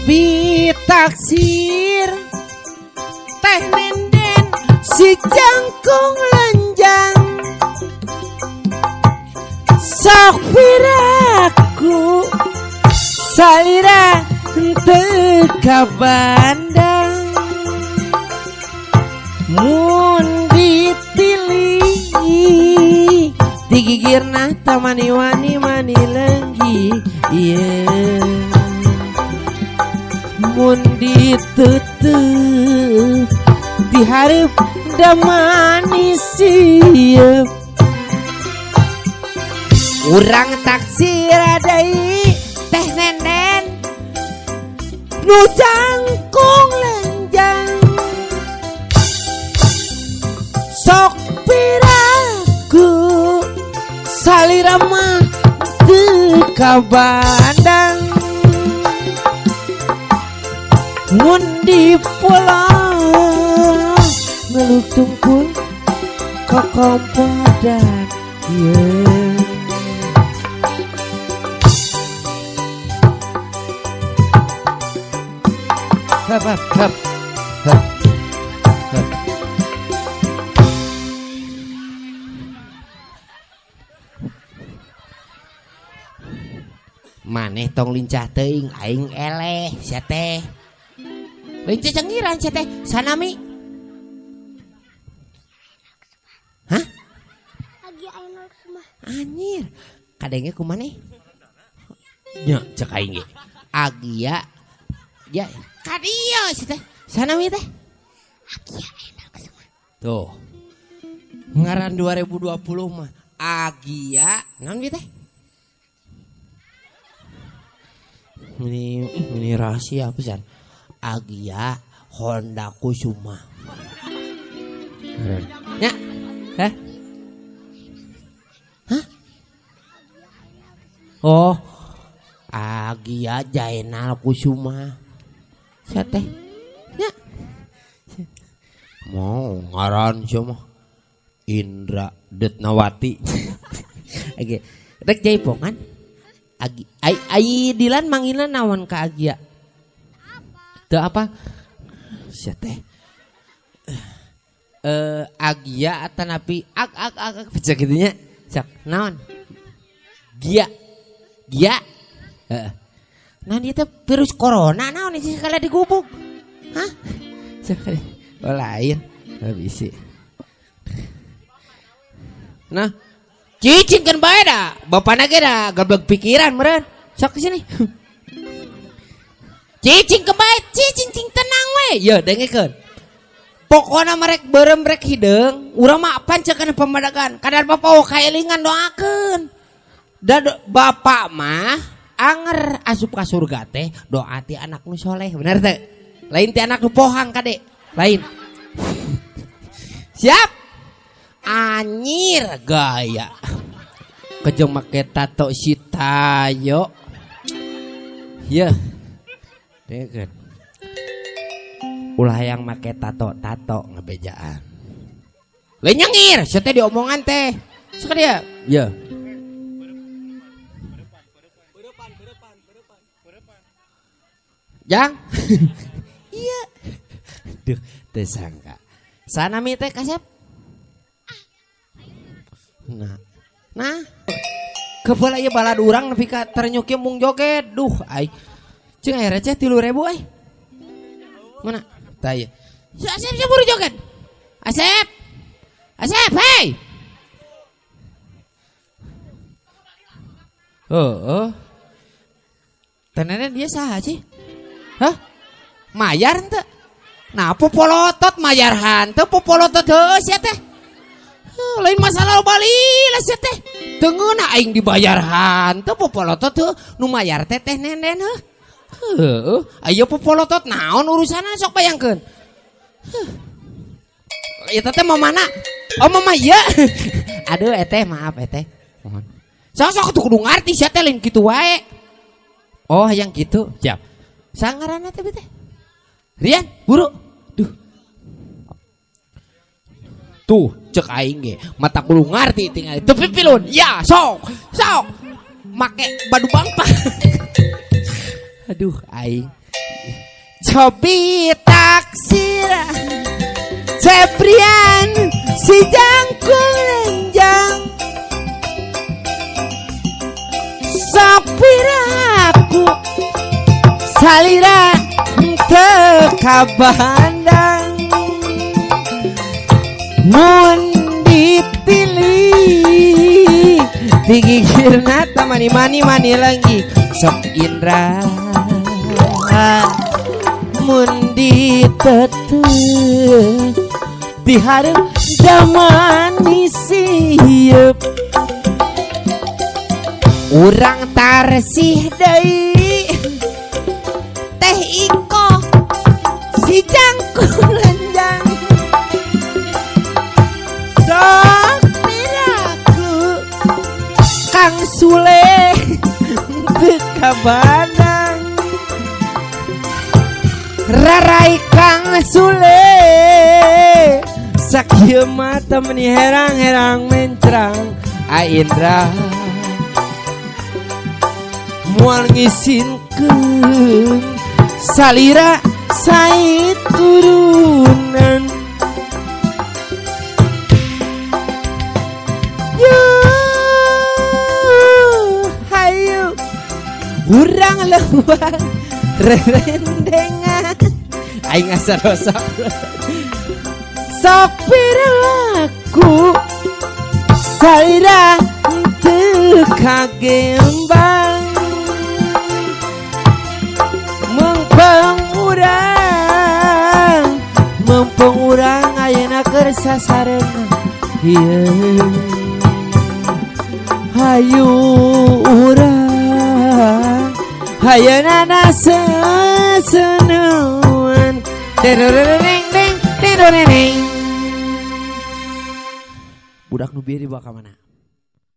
Bitaksir teh nenden si jangkung lenjang sok piraku salira teu kabandang mun ditilih digigirna tamani wani mani lenggi yeah. Mun ditutup diharap da manis siap urang taksir adai teh nenden nu jangkung lenjang sok piraku salirama teu kabandang mun di pulau ngeluk tungkul kokom padan yeah. Hap. Maneh tong lincah teuing aing eleh sia teh. Lincah cengiran sia teh sanami. Hah? Lagi aing mah. Anjir. Kadenge kumaneh? Nya cek aing ge. Agia ya kadio sia teh. Sanami teh? Agia enak semua. Tuh. Ngaran 2020 mah Agia naon ieu teh? Ini rahasia pisan. Agia Honda Kusuma. Ya. Hah? Hah? Oh. Agia Jainal Kusuma. Sia teh. Ya. Mau ngaran siapa? Indra Detnawati. Oke. Rek jaipongan. Agi ai Dilan manggilna naon ka Agia? Teu apa? Sia teh. Agia atanapi ag baca kitu nya. Sak naon? Gia. Heeh. Nah ieu teh virus corona naon sih sekali digubuk? Hah? Sekali. Oh lain. Bisi. Nah, cicingkeun bae da. Bapana ge da goblok pikiran meureun. Sok ke sini. Cicing ke bae, cicing tenang we. Ye dengekeun. Pokona merek beureum rek hideung, urang mah pancekeun pamadagan. Kadar bapak kaelingan doakeun. Da bapak mah anger asup ka surga teh doa ti anak nu soleh, bener teh? Lain ti anak nu pohang kade. Lain. Siap? Anyir gaya. Kejong make tato si Tayo. Ya. Dengekeun. Ulah yang make tato ngebejaan. Lain nyengir, sia teh diomongan teh. Sok dia. Ya. Jang. Iya. Duh, teu sangka. Sanami teh kasep? Nah. Kepala ieu balad urang nepi ka ternyuk mung joget. Duh, ai. Ceung aya receh 3.000 ai. Mana? Tah ieu. Si Asep buru joget. Asep, hei. Tenene dia saha sih? Hah? Mayar henteu? Nah, popolotot mayar hanteu popolotot heuh sia teh. Lain masalah bali lah sia teh. Teu ngeuna aing dibayar hanteu popolotot heuh nu mayar teh nenden heuh. Heuh, aya popolotot naon urusanna sok bayangkeun. Eta teh mamana? Oh mama ieu. Aduh eteh maaf eteh. Mohon. Sok tuh kudu ngarti sia teh lain kitu wae. Oh yang gitu. Siap. Sangaranna teh teh. Rian, buru. Duh. Tuh, cek aing ge, mata kudu ngarti tinggal teu pipilun. Ya, sok. Make badu bangpa. Aduh, aing hobi taksir Cebrian si jangkung lenjang sapiraku salira teka bandang mun dipilih digigirna tamani mani lagi sok Indra mun ditetu diharap damani sieup urang tarsih deui teh iko si jangkung lenjang sok miraku Kang Sule teka bandang rarai Kang Sule sakieu mata meni herang-herang mencrang Indra moal ngisinkeun salira sae turunan yo hayu urang leuwah rendengan aing asa dosa sok perilaku salira teu kagembang mumpung urang ayeuna keur sasareuna ieu hayu urang ayeuna naseuneuan budak nu bieu dibawa ka mana?